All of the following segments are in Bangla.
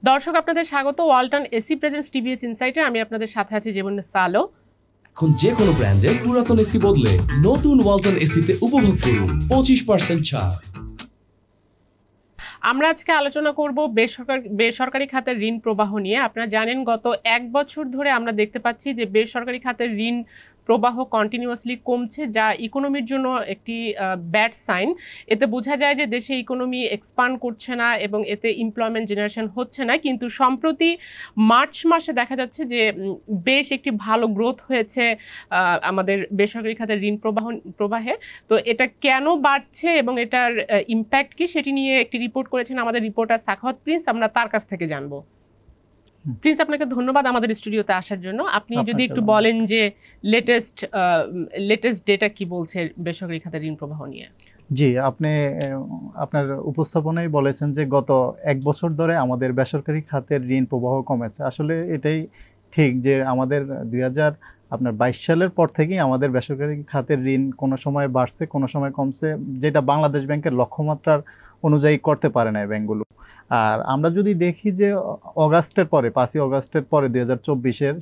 দর্শক আপনাদের স্বাগত ওয়ালটন এসি প্রেজেন্টস টিভিএস ইনসাইটে। আমি আপনাদের সাথে আছি জীবননেসা আলো। এখন যে কোনো ব্র্যান্ডের পুরাতন এসি বদলে নতুন ওয়ালটন এসিতে উপভোগ করুন 25% ছাড়। আমরা আজকে আলোচনা করব বেসরকারি খাতের ঋণ প্রবাহ নিয়ে। আপনারা জানেন গত এক বছর ধরে আমরা দেখতে পাচ্ছি যে বেসরকারি খাতের ঋণ প্রবাহ কন্টিনিউয়াসলি কমছে, যা ইকোনমির জন্য একটি ব্যাড সাইন। এতে বোঝা যায় যে দেশে ইকোনমি এক্সপান্ড করছে না এবং এতে এমপ্লয়মেন্ট জেনারেশন হচ্ছে না। কিন্তু সম্প্রতি মার্চ মাসে দেখা যাচ্ছে যে বেশ একটি ভালো গ্রোথ হয়েছে আমাদের বেসরকারি খাতের ঋণ প্রবাহে। তো এটা কেন বাড়ছে এবং এটার ইম্প্যাক্ট কি সেটি নিয়ে একটি রিপোর্ট করেছেন আমাদের রিপোর্টার সাখাওয়াত প্রিন্স। আমরা তার কাছ থেকে জানবো। প্রিন্স, আপনাকে ধন্যবাদ আমাদের স্টুডিওতে আসার জন্য। আপনি যদি একটু বলেন যে লেটেস্ট ডেটা কি বলছে বেসরকারি খাতের ঋণ প্রবাহ নিয়ে। জি, আপনি আপনার উপস্থাপনায় বলেছেন যে গত এক বছর ধরে আমাদের বেসরকারি খাতের ঋণ প্রবাহ কমেছে। আসলে এটাই ঠিক যে আমাদের 2022 সালের পর থেকেই আমাদের বেসরকারি খাতের ঋণ কোনো সময় বাড়ছে, কোনো সময় কমছে, যেটা বাংলাদেশ ব্যাংকের লক্ষ্যমাত্রার অনুযায়ী করতে পারে না ব্যাংকগুলো। আর আমরা যদি দেখি যে অগাস্টের পরে 5ই অগাস্টের পরে 2024-এর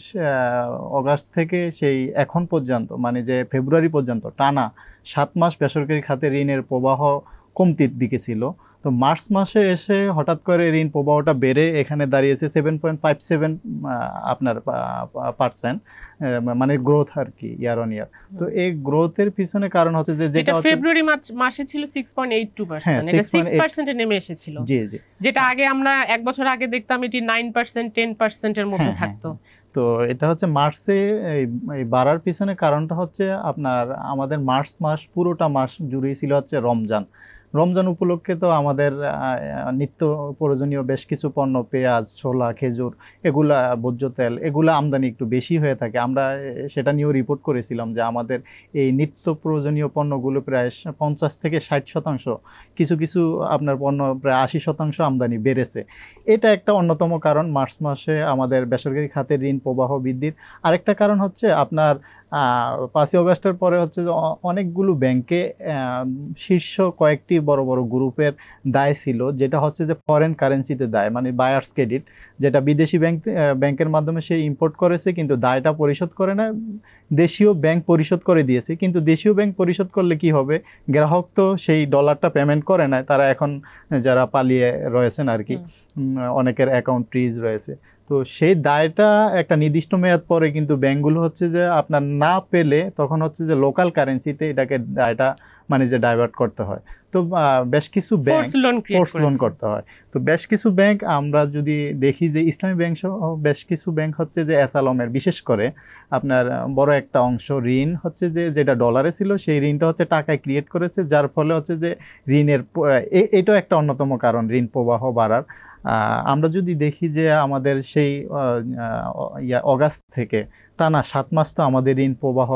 অগাস্ট থেকে সেই এখন পর্যন্ত, মানে যে ফেব্রুয়ারি পর্যন্ত টানা 7 মাস বেসরকারি খাতে ঋণের প্রবাহ কমতির দিকে ছিল। তো মার্চ মাসে এসে হঠাৎ করে ঋণ প্রবাহটা বেড়ে এখানে দাঁড়িয়েছে 7.57 আপনার %, মানে গ্রোথ আর কি, ইয়ার অন ইয়ার। তো এই গ্রোথের পিছনে কারণ হচ্ছে যে যেটা ফেব্রুয়ারি মাসে ছিল 6.82%, এটা 6% এ নেমে এসেছিল। জি জি, যেটা আগে আমরা এক বছর আগে দেখতাম এটি 9% 10% এর মধ্যে থাকতো। তো এটা হচ্ছে মার্চে এই বাড়ার পিছনে কারণটা হচ্ছে আপনার আমাদের মার্চ মাস পুরোটা মাস জুড়েই ছিল হচ্ছে রমজান উপলক্ষে। তো আমাদের নিত্য প্রয়োজনীয় বেশ কিছু পণ্য, পেঁয়াজ, ছোলা, খেজুর, এগুলা, ভোজ্য তেল, এগুলা আমদানি একটু বেশি হয়ে থাকে। আমরা সেটা নিয়েও রিপোর্ট করেছিলাম যে আমাদের এই নিত্য প্রয়োজনীয় পণ্যগুলো প্রায় 50 থেকে 60%, কিছু কিছু আপনার পণ্য প্রায় 80% আমদানি বেড়েছে। এটা একটা অন্যতম কারণ মার্চ মাসে আমাদের বেসরকারি খাতের ঋণ প্রবাহ বৃদ্ধির। আরেকটা কারণ হচ্ছে আপনার 5ই অগাস্টের পরে হচ্ছে অনেকগুলো ব্যাংকে শীর্ষ কয়েকটি বড় বড় গ্রুপের দায় ছিল, যেটা হচ্ছে যে ফরেন কারেন্সিতে দায়, মানে বায়ার্স ক্রেডিট, যেটা বিদেশি ব্যাংকের মাধ্যমে সে ইম্পোর্ট করেছে কিন্তু দায়টা পরিশোধ করে না, দেশীয় ব্যাংক পরিশোধ করে দিয়েছে। কিন্তু দেশীয় ব্যাংক পরিশোধ করলে কি হবে, গ্রাহক তো সেই ডলারটা পেমেন্ট করে না। তারা এখন যারা পালিয়ে রয়েছেন আর কি, অনেকের অ্যাকাউন্ট ফ্রিজ রয়েছে। তো সেই দায়টা একটা নির্দিষ্ট মেয়াদ পরে কিন্তু ব্যাংকগুলো হচ্ছে যে আপনার না পেলে তখন হচ্ছে যে লোকাল কারেন্সিতে এটাকে দায়টা মানে যে ডাইভার্ট করতে হয়। তো বেশ কিছু ব্যাংক ফোর্স লোন করতে হয়। তো বেশ কিছু ব্যাংক আমরা যদি দেখি যে ইসলামী ব্যাংক সহ বেশ কিছু ব্যাংক হচ্ছে যে এসালমের বিশেষ করে আপনার বড় একটা অংশ ঋণ হচ্ছে যে যেটা ডলারে ছিল সেই ঋণটা হচ্ছে টাকায় ক্রিয়েট করেছে, যার ফলে হচ্ছে যে ঋণের এটাও একটা অন্যতম কারণ ঋণ প্রবাহ বাড়ার। আমরা যদি দেখি যে আমাদের সেই অগাস্ট থেকে টানা 7 মাস তো আমাদের ঋণ প্রবাহ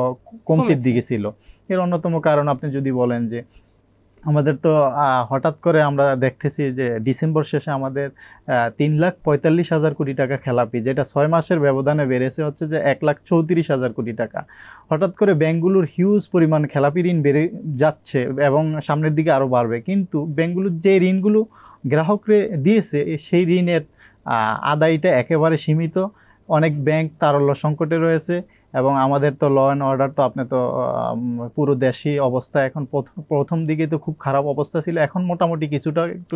কমতির দিকে ছিল। এর অন্যতম কারণ আপনি যদি বলেন যে আমাদের তো হঠাৎ করে আমরা দেখতেছি যে ডিসেম্বর শেষে আমাদের 3,45,000 কোটি টাকা খেলাপি, যেটা 6 মাসের ব্যবধানে বেড়েছে হচ্ছে যে 1,34,000 কোটি টাকা। হঠাৎ করে ব্যাংকগুলোর হিউজ পরিমাণ খেলাপি ঋণ বেড়ে যাচ্ছে এবং সামনের দিকে আরও বাড়বে। কিন্তু ব্যাংকগুলোর যে ঋণগুলো গ্রাহকরে দিয়েছে সেই ঋণের আদায়টা একেবারে সীমিত। অনেক ব্যাংক তারল্য সংকটে রয়েছে এবং আমাদের তো ল অ্যান্ড অর্ডার তো আপনি তো পুরো দেশই অবস্থা এখন প্রথম দিকে তো খুব খারাপ অবস্থা ছিল, এখন মোটামুটি কিছুটা একটু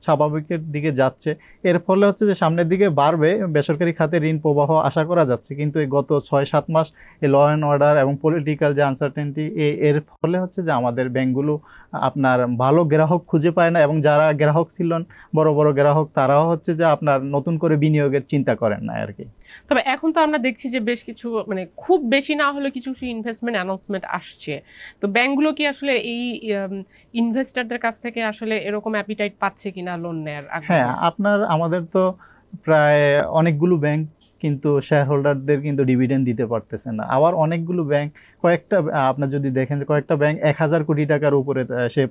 স্বাভাবিকের দিকে যাচ্ছে। এর ফলে হচ্ছে যে সামনের দিকে বাড়বে বেসরকারি খাতে ঋণ প্রবাহ আশা করা যাচ্ছে। কিন্তু এই গত 6-7 মাস এই ল অ্যান্ড অর্ডার এবং পলিটিক্যাল যে আনসার্টেনটি, এর ফলে হচ্ছে যে আমাদের ব্যাংকগুলো আপনার ভালো গ্রাহক খুঁজে পায় না এবং যারা গ্রাহক ছিলেন বড় বড় গ্রাহক, তারাও হচ্ছে যে আপনার নতুন করে বিনিয়োগের চিন্তা করেন না আর কি। তবে এখন তো আমরা দেখছি যে বেশ কিছু, মানে খুব বেশি না হলে কিছু ইনভেস্টমেন্ট অ্যানাউন্সমেন্ট আসছে। তো ব্যাংকগুলো কি আসলে এই ইনভেস্টরদের কাছ থেকে আসলে এরকম অ্যাপিটাইট পাচ্ছে কিনা লোন নেয়ার? হ্যাঁ, আমাদের তো প্রায় অনেকগুলো ব্যাংক কিন্তু শেয়ার হোল্ডারদের কিন্তু ডিভিডেন্ড দিতে পারতেছে না। আবার অনেকগুলো ব্যাংক, কয়েকটা আপনার যদি দেখেন যে কয়েকটা ব্যাংক 1,000 কোটি টাকার উপরে সে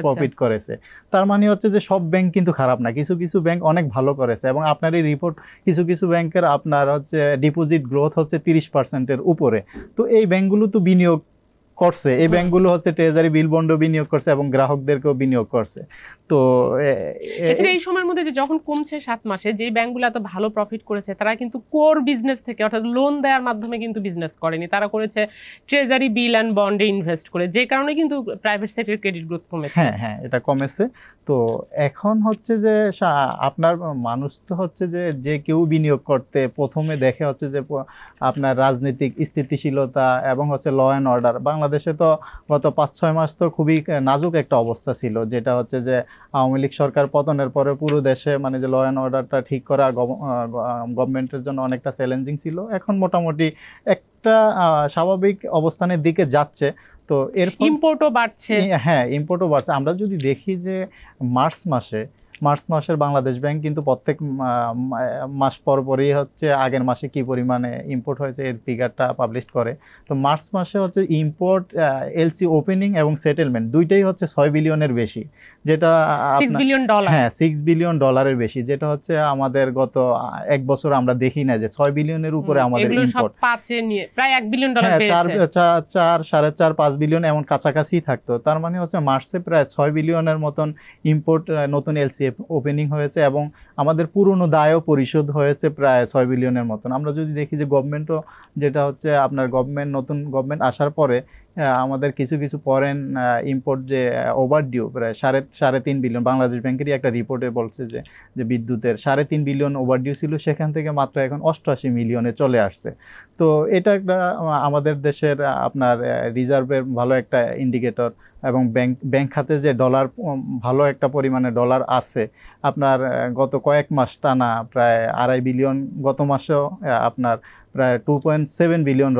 প্রফিট করেছে। তার মানে হচ্ছে যে সব ব্যাংক কিন্তু খারাপ না, কিছু কিছু ব্যাংক অনেক ভালো করেছে। এবং আপনার এই রিপোর্ট কিছু কিছু ব্যাংকের আপনার হচ্ছে ডিপোজিট গ্রোথ হচ্ছে 30%-এর উপরে। তো এই ব্যাংকগুলো তো বিনিয়োগ করছে, এই ব্যাংকগুলো হচ্ছে ট্রেজারি বিল বন্ড বিনিয়োগ করছে এবং গ্রাহকদেরকেও বিনিয়োগ করছে। তো এছাড়া এই সময়ের মধ্যে যে যখন কমছে 7 মাসে, যে ব্যাংকগুলো এত ভালো প্রফিট করেছে তারা কিন্তু কোর বিজনেস থেকে অর্থাৎ লোন দেওয়ার মাধ্যমে কিন্তু বিজনেস করেনি, তারা করেছে ট্রেজারি বিল অ্যান্ড বন্ডে ইনভেস্ট করে, যে কারণে কিন্তু প্রাইভেট সেক্টর ক্রেডিট গ্রোথ কমেছে। হ্যাঁ হ্যাঁ, এটা কমেছে। তো এখন হচ্ছে যে আপনার মানুষ তো হচ্ছে যে কেউ বিনিয়োগ করতে প্রথমে দেখে হচ্ছে যে আপনার রাজনৈতিক স্থিতিশীলতা এবং হচ্ছে ল অ্যান্ড অর্ডার। বাংলাদেশে তো গত 5-6 মাস তো খুবই নাজুক একটা অবস্থা ছিল, যেটা হচ্ছে যে আওয়ামী লীগ সরকার পতনের পরে পুরো দেশে মানে যে ল অ্যান্ড অর্ডারটা ঠিক করা গভর্নমেন্টের জন্য অনেকটা চ্যালেঞ্জিং ছিল। এখন মোটামুটি একটা স্বাভাবিক অবস্থানের দিকে যাচ্ছে। তো এর ইম্পোর্টও বাড়ছে। হ্যাঁ, ইম্পোর্টও বাড়ছে। আমরা যদি দেখি যে মার্চ মাসের বাংলাদেশ ব্যাংক কিন্তু প্রত্যেক মাস পরপরই হচ্ছে আগের মাসে কি পরিমাণে ইম্পোর্ট হয়েছে এর ফিগারটা পাবলিশ করে। তো মার্চ মাসে হচ্ছে ইম্পোর্ট, এলসি ওপেনিং এবং সেটেলমেন্ট দুইটাই হচ্ছে 6 বিলিয়নের বেশি, যেটা 6 বিলিয়ন ডলার। হ্যাঁ, 6 বিলিয়ন ডলারের বেশি, যেটা হচ্ছে আমাদের গত এক বছর আমরা দেখি না যে 6 বিলিয়নের উপরে আমাদের ইম্পোর্ট। প্রায় 1 বিলিয়ন ডলার পেয়েছে। 4, 4.5, 5 বিলিয়ন এমন কাছাকাছি থাকতো। তার মানে হচ্ছে মার্চে প্রায় 6 বিলিয়নের মতন ইম্পোর্ট, নতুন এলসি ওপেনিং হয়েছে এবং আমাদের পুরনো দায়ও পরিশোধ হয়েছে প্রায় 6 বিলিয়নের মতন। আমরা যদি দেখি যে গভর্নমেন্টও, যেটা হচ্ছে আপনার নতুন গভর্নমেন্ট আসার পরে আমাদের কিছু কিছু ফরেন ইম্পোর্ট যে ওভারডিউ প্রায় 3.5 বিলিয়ন, বাংলাদেশ ব্যাংকেরই একটা রিপোর্টে বলছে যে বিদ্যুতের 3.5 বিলিয়ন ওভারডিউ ছিল, সেখান থেকে মাত্র এখন 88 মিলিয়নে চলে আসছে। তো এটা একটা আমাদের দেশের আপনার রিজার্ভের ভালো একটা ইন্ডিকেটর। এবং ব্যাংক খাতে যে ডলার, ভালো একটা পরিমাণে ডলার আছে আপনার। গত কয়েক মাস টানা প্রায় 2.5 বিলিয়ন, গত মাসেও আপনার প্রায় 2.7 বিলিয়ন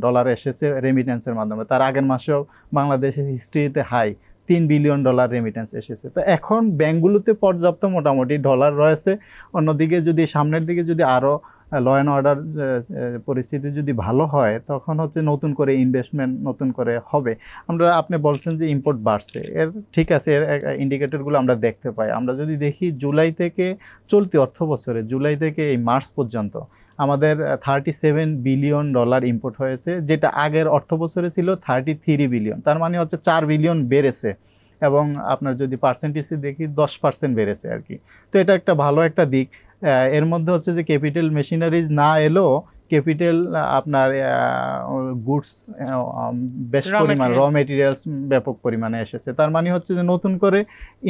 ডলার এসেছে রেমিটেন্সের মাধ্যমে। তার আগের মাসেও বাংলাদেশের হিস্ট্রিতে হাই 3 বিলিয়ন ডলার রেমিটেন্স এসেছে। তো এখন ব্যাংকগুলোতে পর্যাপ্ত মোটামুটি ডলার রয়েছে। অন্যদিকে যদি সামনের দিকে যদি আরও ল অ্যান্ড অর্ডার পরিস্থিতি যদি ভালো হয়, তখন হচ্ছে নতুন করে ইনভেস্টমেন্ট নতুন করে হবে। আপনি বলছেন যে ইম্পোর্ট বাড়ছে, এর ঠিক আছে, এর ইন্ডিকেটরগুলো আমরা দেখতে পাই। আমরা যদি দেখি জুলাই থেকে, চলতি অর্থ বছরে জুলাই থেকে এই মার্চ পর্যন্ত আমাদের 37 বিলিয়ন ডলার ইম্পোর্ট হয়েছে, যেটা আগের অর্থ বছরে ছিল 33 বিলিয়ন। তার মানে হচ্ছে 4 বিলিয়ন বেড়েছে। এবং আপনার যদি পার্সেন্টেজে দেখি 10% বেড়েছে আর কি। তো এটা একটা ভালো একটা দিক। এর মধ্যে হচ্ছে যে ক্যাপিটাল মেশিনারিজ না এলেও ক্যাপিটাল আপনার গুডস বেশ পরিমাণ, র মেটেরিয়ালস ব্যাপক পরিমাণে এসেছে। তার মানে হচ্ছে যে নতুন করে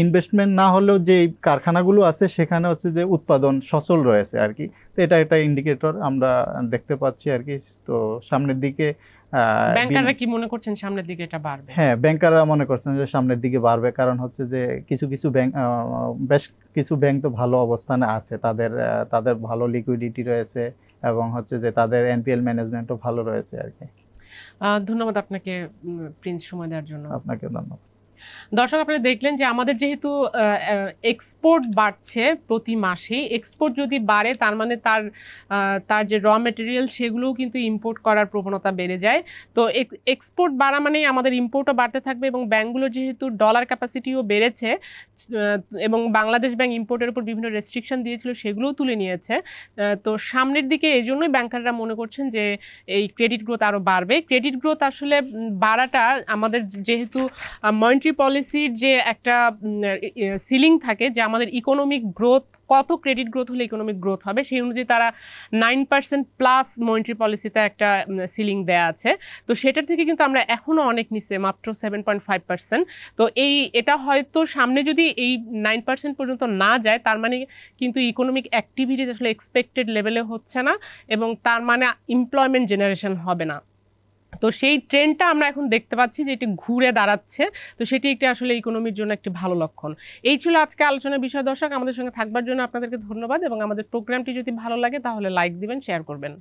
ইনভেস্টমেন্ট না হলেও যে কারখানাগুলো আছে সেখানে হচ্ছে যে উৎপাদন সচল রয়েছে আর কি। তো এটা একটা ইন্ডিকেটর আমরা দেখতে পাচ্ছি আর কি। তো সামনের দিকে ব্যাংকাররা কি মনে করছেন সামনের দিকে এটা বাড়বে? হ্যাঁ, ব্যাংকাররা মনে করছেন যে সামনের দিকে বাড়বে, কারণ হচ্ছে যে কিছু কিছু ব্যাংক, বেশ কিছু ব্যাংক তো ভালো অবস্থানে আছে, তাদের ভালো লিকুইডিটি রয়েছে এবং হচ্ছে যে তাদের এনপিএল ম্যানেজমেন্টও ভালো রয়েছে আর কি। ধন্যবাদ আপনাকে প্রিন্স, সময় দেওয়ার জন্য। আপনাকে ধন্যবাদ। দর্শক, আপনারা দেখলেন যে আমাদের যেহেতু এক্সপোর্ট বাড়ছে প্রতি মাসে, এক্সপোর্ট যদি বাড়ে তার মানে তার যে র মেটেরিয়াল সেগুলোও কিন্তু ইম্পোর্ট করার প্রবণতা বেড়ে যায়। তো এক্সপোর্ট বাড়া মানেই আমাদের ইম্পোর্টও বাড়তে থাকবে এবং ব্যাংকগুলো যেহেতু ডলার ক্যাপাসিটিও বেড়েছে এবং বাংলাদেশ ব্যাংক ইম্পোর্টের উপর বিভিন্ন রেস্ট্রিকশন দিয়েছিল সেগুলোও তুলে নিয়েছে। তো সামনের দিকে এই জন্যই ব্যাংকাররা মনে করছেন যে এই ক্রেডিট গ্রোথ আরও বাড়বে। ক্রেডিট গ্রোথ আসলে বাড়াটা আমাদের যেহেতু মনিটারি পলিসির যে একটা সিলিং থাকে যে আমাদের ইকোনমিক গ্রোথ কত ক্রেডিট গ্রোথ হলে ইকোনমিক গ্রোথ হবে, সেই অনুযায়ী তারা 9% প্লাস মনিটারি পলিসিতে একটা সিলিং দেয়া আছে। তো সেটার থেকে কিন্তু আমরা এখনও অনেক নিচে, মাত্র 7.5%। তো এটা হয়তো সামনে যদি এই 9% পর্যন্ত না যায়, তার মানে কিন্তু ইকোনমিক অ্যাক্টিভিটিস আসলে এক্সপেক্টেড লেভেলে হচ্ছে না এবং তার মানে এমপ্লয়মেন্ট জেনারেশন হবে না। তো সেই ট্রেন্ডটা আমরা এখন দেখতে পাচ্ছি যে এটি ঘুরে দাঁড়াচ্ছে। তো সেটি একটি আসলে ইকোনমির জন্য একটি ভালো লক্ষণ। এই ছিল আজকে আলোচনার বিষয়। দর্শক, আমাদের সঙ্গে থাকবার জন্য আপনাদেরকে ধন্যবাদ এবং আমাদের প্রোগ্রামটি যদি ভালো লাগে তাহলে লাইক দিবেন, শেয়ার করবেন।